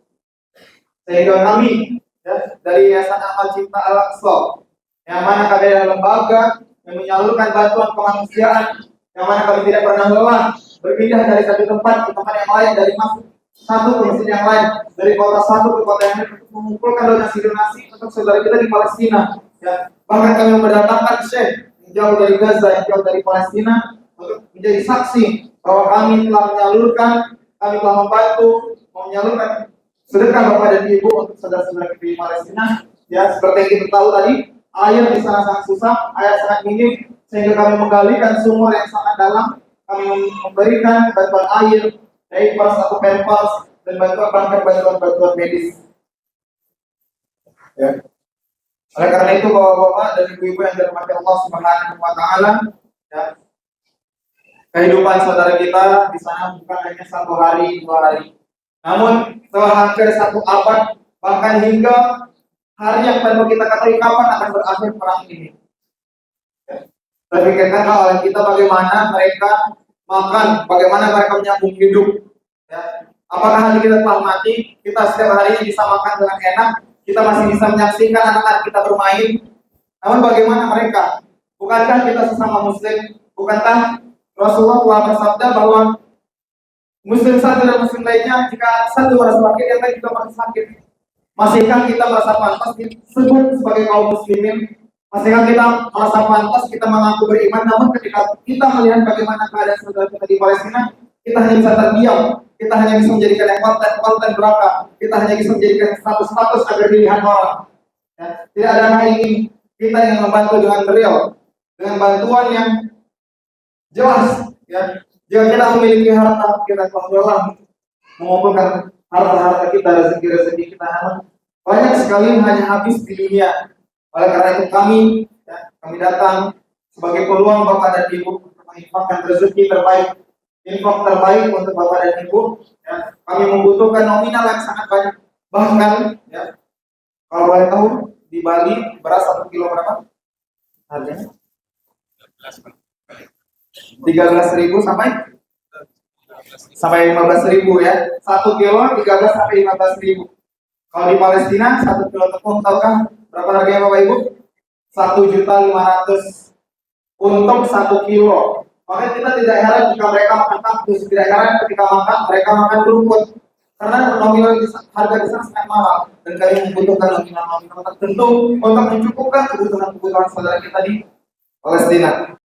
Sehingga kami ya, dari Yayasan Amal Cipta Al-Aqsa, yang mana kami adalah lembaga yang menyalurkan bantuan kemanusiaan, yang mana kami tidak pernah lelah berpindah dari satu tempat ke tempat yang lain, dari masuk satu ke masjid yang lain, dari kota satu ke kota yang lain untuk mengumpulkan donasi-donasi untuk saudara kita di Palestina. Ya. Bahkan kami mendatangkan syekh yang jauh dari Gaza, yang jauh dari Palestina, untuk menjadi saksi bahwa kami telah menyalurkan, kami telah membantu menyalurkan sedekah Bapak dan Ibu untuk saudara-saudara kita di Palestina. Ya, seperti yang kita tahu tadi, air di sana sangat susah, air sangat minim, sehingga kami menggalikan sumur yang sangat dalam. Kami memberikan bantuan air, diapers atau pampers, dan bantuan medis. Ya. Oleh karena itu, Bapak-bapak dan Ibu-ibu yang dirahmati Allah Subhanahu wa Ta'ala, ya, kehidupan saudara kita di sana bukan hanya 1 hari, 2 hari. Namun setelah hampir 1 abad, bahkan hingga hari yang tanpa kita ketahui kapan akan berakhir perang ini. Terpikirkan oleh kita bagaimana mereka makan, bagaimana mereka menyambung hidup. Ya. Apakah hati kita telah mati? Kita setiap harinya bisa makan dengan enak, kita masih bisa menyaksikan anak-anak kita bermain. Namun bagaimana mereka? Bukankah kita sesama Muslim? Bukankah Rasulullah telah bersabda bahwa Muslim satu dan Muslim lainnya, jika satu merasa sakit, yang lain juga merasa sakit. Masihkah kita merasa pantas disebut sebagai kaum muslimin? Masihkah kita merasa pantas kita mengaku beriman? Namun ketika kita melihat bagaimana keadaan saudara kita di Palestina, kita hanya bisa terdiam. Kita hanya bisa menjadikan yang konten belaka. Kita hanya bisa menjadikan status-status agar dilihat orang. Ya, tidak ada lagi kita yang membantu dengan real, dengan bantuan yang jelas. Ya. Jika kita memiliki harta, kita telah lelah mengumpulkan harta-harta kita, rezeki-rezeki kita, namun banyak sekali hanya habis di dunia. Oleh karena itu kami datang sebagai peluang Bapak dan Ibu untuk menginfakkan rezeki terbaik infak terbaik untuk Bapak dan Ibu. Ya. Kami membutuhkan nominal yang sangat banyak. Bahkan, ya, kalau boleh tahu di Bali beras 1 kilo berapa? Harganya? 13.000 sampai 15.000 ya. 1 kilo 13 sampai 15.000. Kalau di Palestina 1 kilo tepung tahukah berapa harganya Bapak Ibu? 1.500.000 untuk 1 kilo. Makanya kita tidak heran jika mereka makan kaktus, tidak heran ketika mereka makan rumput. Karena nominal harga di sana sangat mahal dan kalian membutuhkan nominal tertentu untuk mencukupkan kebutuhan saudara kita di Palestina.